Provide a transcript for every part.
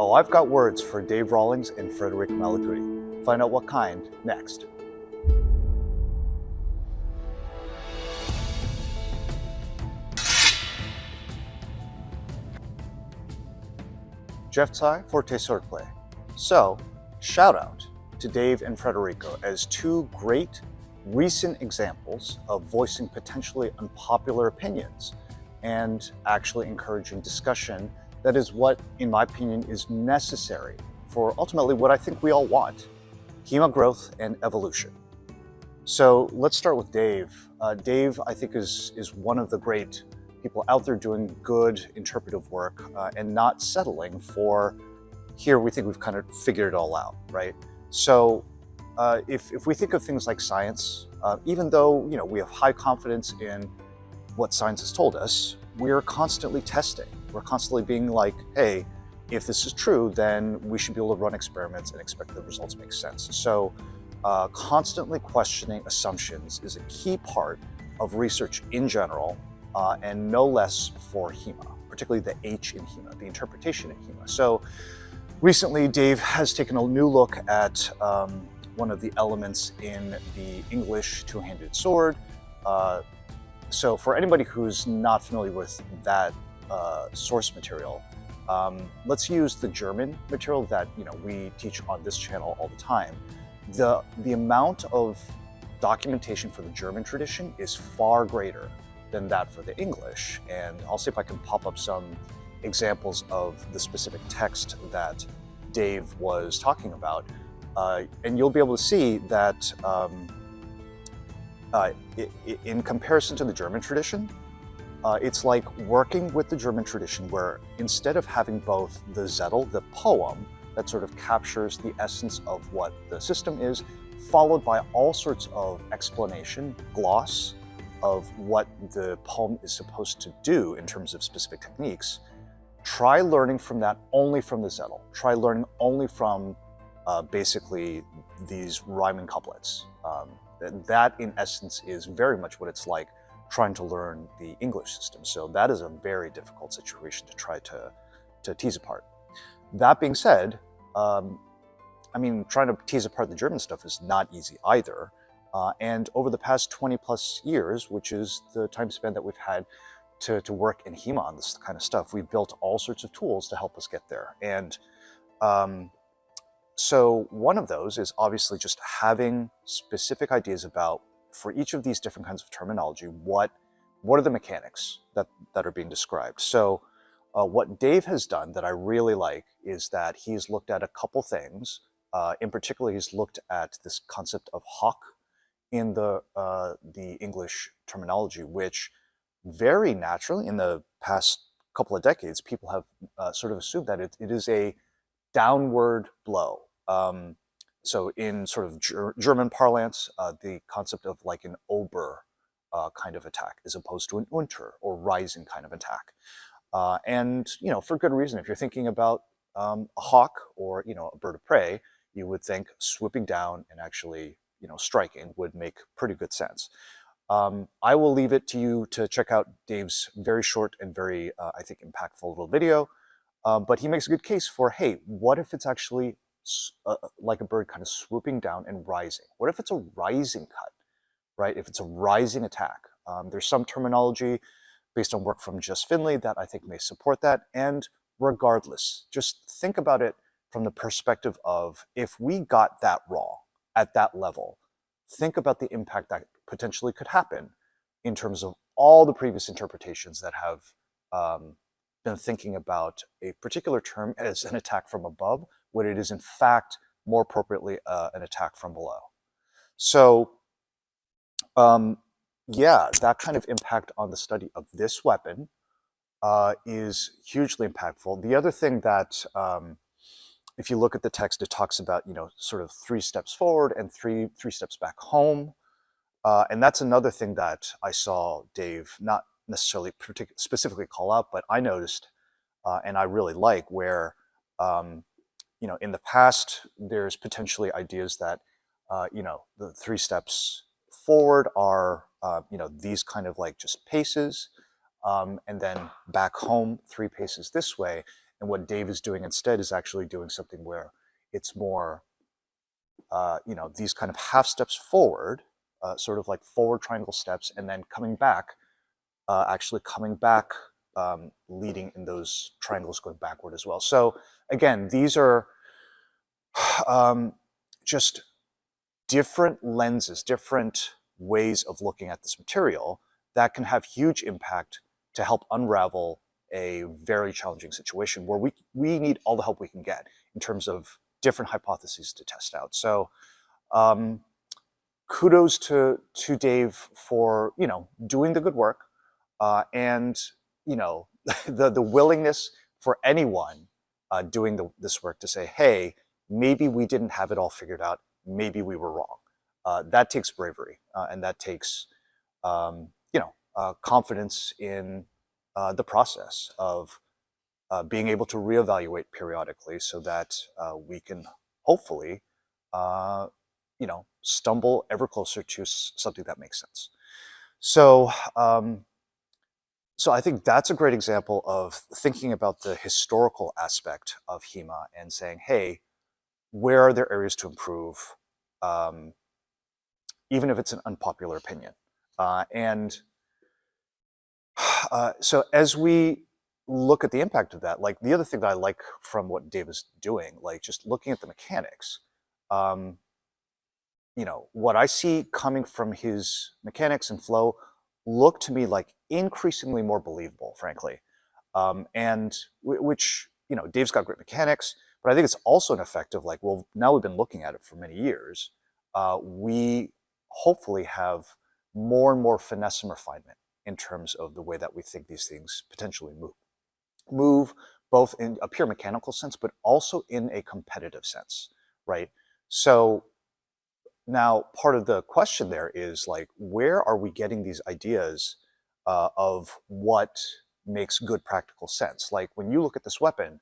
Oh, I've got words for Dave Rawlings and Frederick Malagutti. Find out what kind next. Jeftai forte swordplay. So, shout out to Dave and Federico as two great recent examples of voicing potentially unpopular opinions and actually encouraging discussion. That is what, in my opinion, is necessary for ultimately what I think we all want: hema growth and evolution. So let's start with Dave. Dave, I think, is one of the great people out there doing good interpretive work and not settling for, here we think we've kind of figured it all out, right? So if we think of things like science, even though we have high confidence in what science has told us, we're constantly testing. We're constantly being like, hey, if this is true, then we should be able to run experiments and expect the results make sense. So constantly questioning assumptions is a key part of research in general, and no less for HEMA, particularly the H in HEMA, the interpretation in HEMA. So recently, Dave has taken a new look at one of the elements in the English two-handed sword. So for anybody who's not familiar with that source material, let's use the German material that we teach on this channel all the time. The amount of documentation for the German tradition is far greater than that for the English, and I'll see if I can pop up some examples of the specific text that Dave was talking about, and you'll be able to see that in comparison to the German tradition, it's like working with the German tradition, where instead of having both the Zettel, the poem that sort of captures the essence of what the system is, followed by all sorts of explanation, gloss of what the poem is supposed to do in terms of specific techniques, try learning from that only from the Zettel. Try learning only from basically these rhyming couplets. That, in essence, is very much what it's like trying to learn the English system. So that is a very difficult situation to try to tease apart. That being said, I mean, trying to tease apart the German stuff is not easy either. And over the past 20 plus years, which is the time span that we've had to work in HEMA on this kind of stuff, we've built all sorts of tools to help us get there. And so one of those is obviously just having specific ideas about, for each of these different kinds of terminology, what are the mechanics that are being described. So what Dave has done that I really like is that he's looked at a couple things. In particular, he's looked at this concept of hoc in the English terminology, which very naturally in the past couple of decades, people have sort of assumed that it is a downward blow. So in sort of German parlance, the concept of like an Ober kind of attack as opposed to an Unter or rising kind of attack. And for good reason. If you're thinking about a hawk or a bird of prey, you would think swooping down and actually striking would make pretty good sense. I will leave it to you to check out Dave's very short and very, I think, impactful little video. But he makes a good case for, hey, what if it's actually like a bird kind of swooping down and rising? What if it's a rising cut, right? If it's a rising attack? There's some terminology based on work from Just Finley that I think may support that. And regardless, just think about it from the perspective of, if we got that wrong at that level, think about the impact that potentially could happen in terms of all the previous interpretations that have been thinking about a particular term as an attack from above, when it is in fact more appropriately an attack from below. So yeah, that kind of impact on the study of this weapon is hugely impactful. The other thing that, if you look at the text, it talks about, sort of 3 steps forward and three steps back home. And that's another thing that I saw Dave not necessarily specifically call out, but I noticed, and I really like, where, in the past, there's potentially ideas that, the 3 steps forward are, these kind of like just paces, and then back home 3 paces this way. And what Dave is doing instead is actually doing something where it's more, these kind of half steps forward, sort of like forward triangle steps, and then coming back, leading in those triangles going backward as well. So again, these are just different lenses, different ways of looking at this material that can have huge impact to help unravel a very challenging situation where we need all the help we can get in terms of different hypotheses to test out. So kudos to Dave for doing the good work, and the willingness for anyone doing this work to say, hey, maybe we didn't have it all figured out, maybe we were wrong. That takes bravery, and that takes confidence in the process of being able to reevaluate periodically so that we can hopefully stumble ever closer to something that makes sense. So I think that's a great example of thinking about the historical aspect of HEMA and saying, hey, where are there areas to improve, even if it's an unpopular opinion? So as we look at the impact of that, like the other thing that I like from what Dave is doing, like just looking at the mechanics, what I see coming from his mechanics and flow look to me like increasingly more believable, frankly. And which, Dave's got great mechanics, but I think it's also an effect of like, well, now we've been looking at it for many years. We hopefully have more and more finesse and refinement in terms of the way that we think these things potentially move both in a pure mechanical sense, but also in a competitive sense, right? So now part of the question there is like, where are we getting these ideas of what makes good practical sense? Like when you look at this weapon,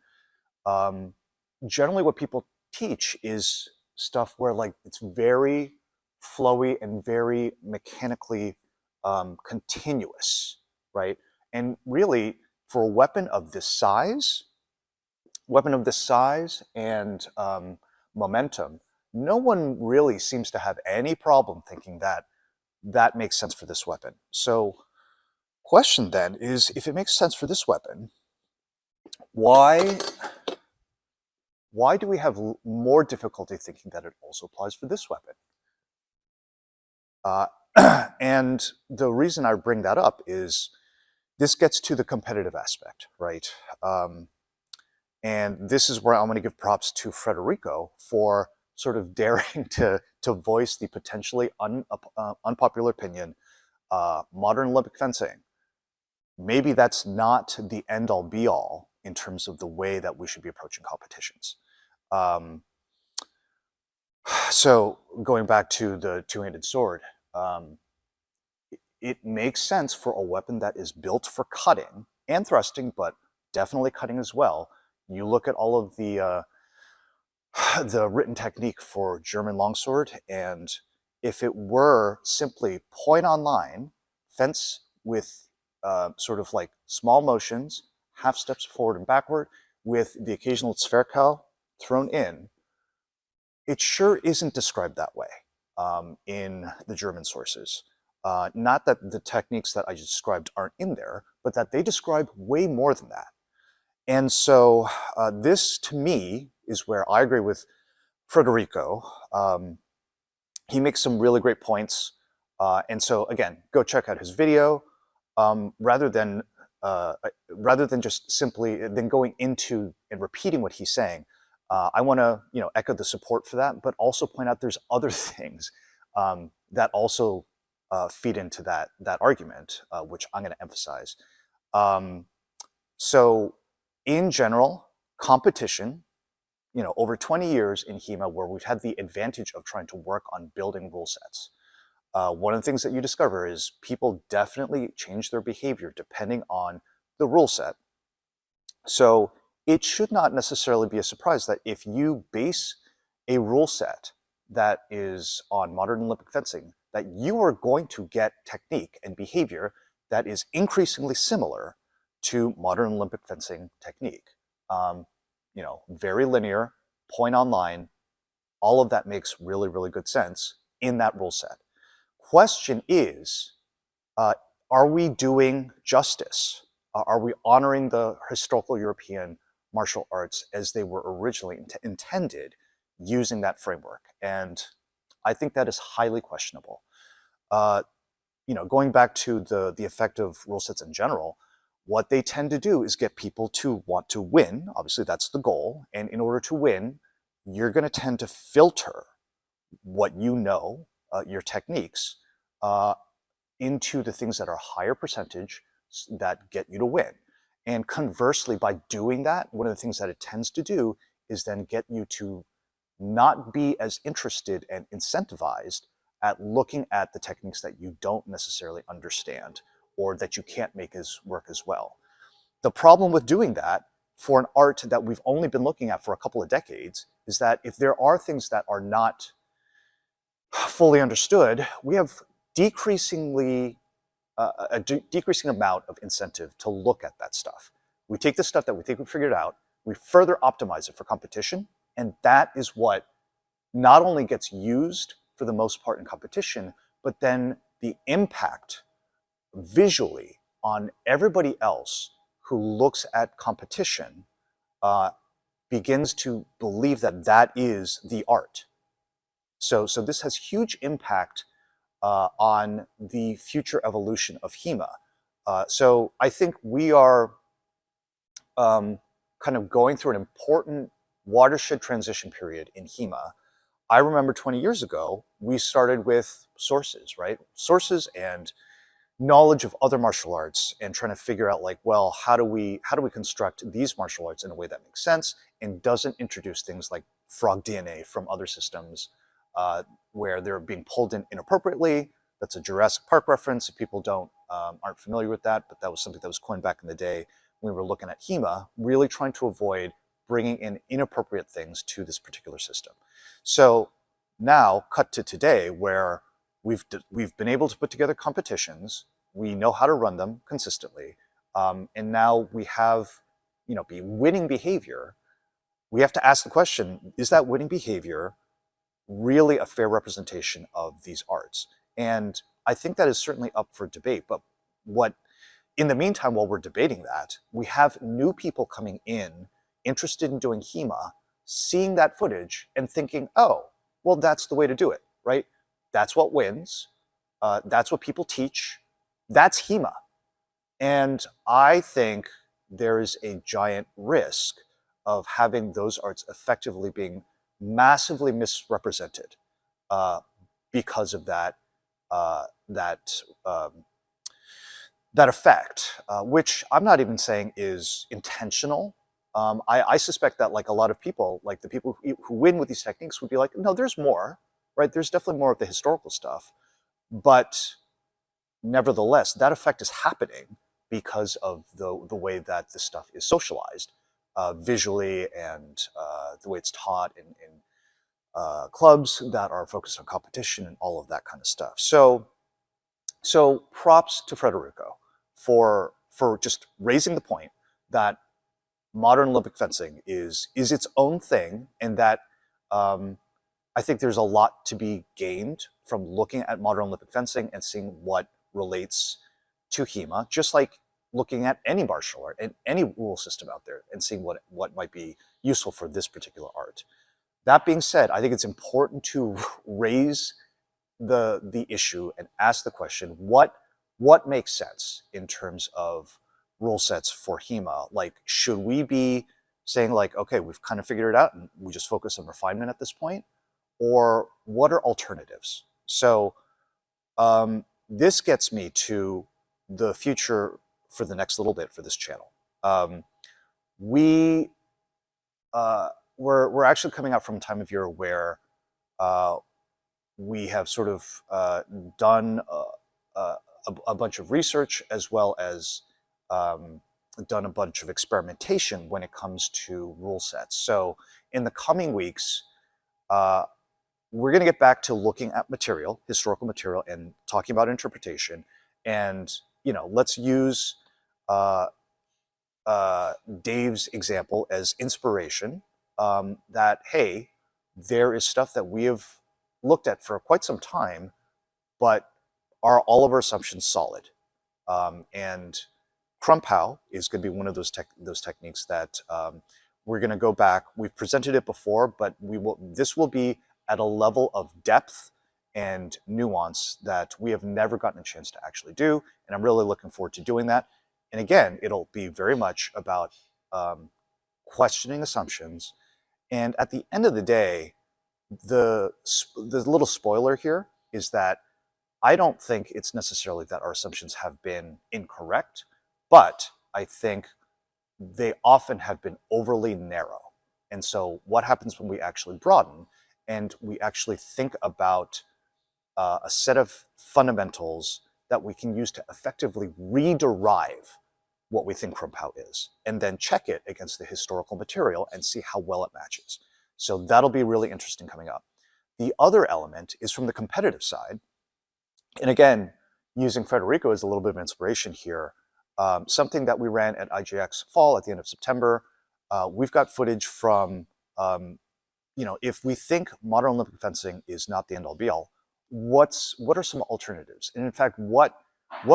generally what people teach is stuff where like it's very flowy and very mechanically continuous, right? And really, for a weapon of this size and momentum, no one really seems to have any problem thinking that that makes sense for this weapon. So question then is, if it makes sense for this weapon, why do we have more difficulty thinking that it also applies for this weapon? And the reason I bring that up is this gets to the competitive aspect, right? And this is where I'm going to give props to Federico for sort of daring to voice the potentially unpopular opinion, modern Olympic fencing. Maybe that's not the end-all be-all in terms of the way that we should be approaching competitions. So going back to the two-handed sword, it makes sense for a weapon that is built for cutting and thrusting, but definitely cutting as well. You look at all of the written technique for German longsword, and if it were simply point on line, fence with sort of like small motions, half steps forward and backward, with the occasional Zwerchhau thrown in, it sure isn't described that way in the German sources. Not that the techniques that I described aren't in there, but that they describe way more than that. And so this, to me, is where I agree with Federico. He makes some really great points. And so, again, go check out his video. Rather than just simply then going into and repeating what he's saying, I want to echo the support for that, but also point out there's other things that also feed into that argument, which I'm going to emphasize. So in general, competition, over 20 years in HEMA where we've had the advantage of trying to work on building rule sets, one of the things that you discover is people definitely change their behavior depending on the rule set. So it should not necessarily be a surprise that if you base a rule set that is on modern Olympic fencing, that you are going to get technique and behavior that is increasingly similar to modern Olympic fencing technique. very linear, point online. All of that makes really, really good sense in that rule set. Question is, are we doing justice? Are we honoring the historical European martial arts as they were originally intended using that framework? And I think that is highly questionable. Going back to the effect of rule sets in general, what they tend to do is get people to want to win. Obviously, that's the goal. And in order to win, you're going to tend to filter what you know, your techniques, into the things that are higher percentage that get you to win. And conversely, by doing that, one of the things that it tends to do is then get you to not be as interested and incentivized at looking at the techniques that you don't necessarily understand or that you can't make work as well. The problem with doing that for an art that we've only been looking at for a couple of decades is that if there are things that are not fully understood, we have a decreasing amount of incentive to look at that stuff. We take the stuff that we think we figured out, we further optimize it for competition, and that is what not only gets used for the most part in competition, but then the impact visually on everybody else who looks at competition begins to believe that that is the art. So this has huge impact on the future evolution of HEMA. So I think we are kind of going through an important watershed transition period in HEMA. I remember 20 years ago, we started with sources, right? Sources and knowledge of other martial arts and trying to figure out like, well, how do we construct these martial arts in a way that makes sense and doesn't introduce things like frog DNA from other systems where they're being pulled in inappropriately. That's a Jurassic Park reference if people aren't familiar with that, but that was something that was coined back in the day when we were looking at HEMA, really trying to avoid bringing in inappropriate things to this particular system. So now cut to today where we've been able to put together competitions, we know how to run them consistently, and now we have winning behavior. We have to ask the question, is that winning behavior really a fair representation of these arts? And I think that is certainly up for debate. But in the meantime, while we're debating that, we have new people coming in interested in doing HEMA, seeing that footage and thinking, oh, well, that's the way to do it, right? That's what wins. That's what people teach. That's HEMA. And I think there is a giant risk of having those arts effectively being massively misrepresented because of that effect, which I'm not even saying is intentional. I suspect that like a lot of people, like the people who win with these techniques would be like, no, there's more, right? There's definitely more of the historical stuff. But nevertheless, that effect is happening because of the way that this stuff is socialized visually and the way it's taught in clubs that are focused on competition and all of that kind of stuff. So props to Federico for just raising the point that modern Olympic fencing is its own thing, and that I think there's a lot to be gained from looking at modern Olympic fencing and seeing what relates to HEMA, just like looking at any martial art and any rule system out there and seeing what might be useful for this particular art. That being said, I think it's important to raise the issue and ask the question, what makes sense in terms of rule sets for HEMA? Like, should we be saying like, okay, we've kind of figured it out and we just focus on refinement at this point? Or what are alternatives? So this gets me to the future for the next little bit for this channel. We're actually coming out from a time of year where we have sort of done a bunch of research as well as done a bunch of experimentation when it comes to rule sets. So in the coming weeks, we're going to get back to looking at material, historical material, and talking about interpretation. And let's use Dave's example as inspiration, that, hey, there is stuff that we have looked at for quite some time, but are all of our assumptions solid? And Crump-How is going to be one of those techniques that we're going to go back. We've presented it before, but this will be at a level of depth and nuance that we have never gotten a chance to actually do, and I'm really looking forward to doing that. And again, it'll be very much about questioning assumptions. And at the end of the day, the little spoiler here is that I don't think it's necessarily that our assumptions have been incorrect, but I think they often have been overly narrow. And so what happens when we actually broaden and we actually think about a set of fundamentals that we can use to effectively rederive what we think Crump-How is, and then check it against the historical material and see how well it matches. So that'll be really interesting coming up. The other element is from the competitive side. And again, using Federico as a little bit of inspiration here, something that we ran at IGX Fall at the end of September, we've got footage from, if we think modern Olympic fencing is not the end-all be-all, what are some alternatives? And in fact, what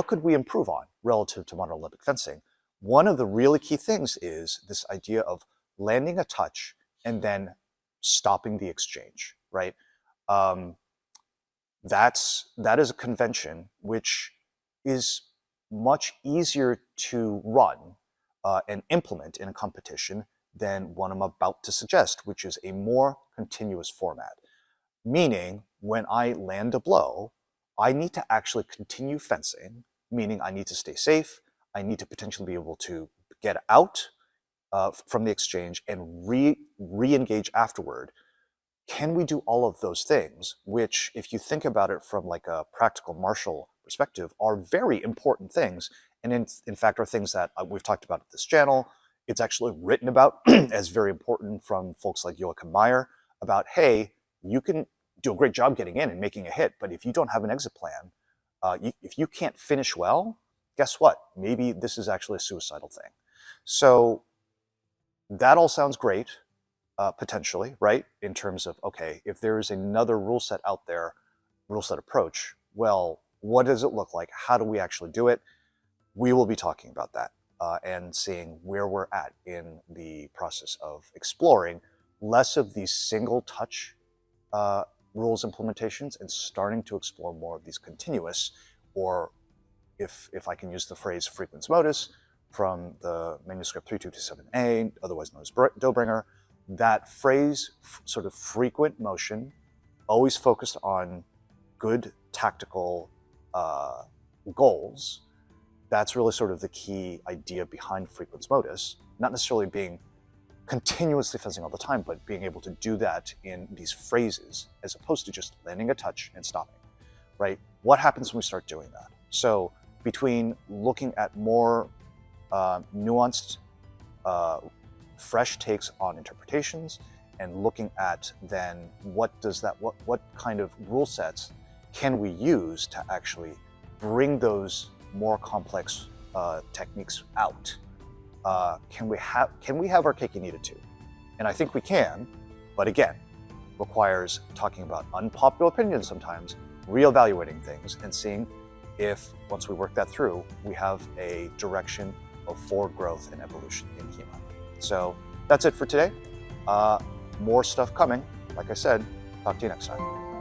could we improve on relative to modern Olympic fencing? One of the really key things is this idea of landing a touch and then stopping the exchange, right? That is a convention which is much easier to run and implement in a competition than what I'm about to suggest, which is a more continuous format. Meaning, when I land a blow, I need to actually continue fencing, meaning I need to stay safe, I need to potentially be able to get out from the exchange and re-engage afterward. Can we do all of those things, which, if you think about it from like a practical martial perspective, are very important things, and in fact are things that we've talked about at this channel. It's actually written about as very important from folks like Joachim Meyer about, hey, you can do a great job getting in and making a hit, but if you don't have an exit plan, if you can't finish well, guess what? Maybe this is actually a suicidal thing. So that all sounds great, potentially, right? In terms of, okay, if there is another rule set out there, rule set approach, well, what does it look like? How do we actually do it? We will be talking about that and seeing where we're at in the process of exploring less of these single touch rules implementations and starting to explore more of these continuous, or if I can use the phrase frequens modus from the manuscript 3227A, otherwise known as Dobringer, that phrase, sort of frequent motion, always focused on good tactical goals. That's really sort of the key idea behind frequens modus, not necessarily being continuously fencing all the time, but being able to do that in these phrases as opposed to just landing a touch and stopping, right? What happens when we start doing that? So between looking at more nuanced, fresh takes on interpretations and looking at then what kind of rule sets can we use to actually bring those more complex techniques out? Can we have our cake and eat it too? And I think we can, but again, requires talking about unpopular opinions sometimes, reevaluating things, and seeing if, once we work that through, we have a direction of forward growth and evolution in HEMA. So that's it for today. More stuff coming. Like I said, talk to you next time.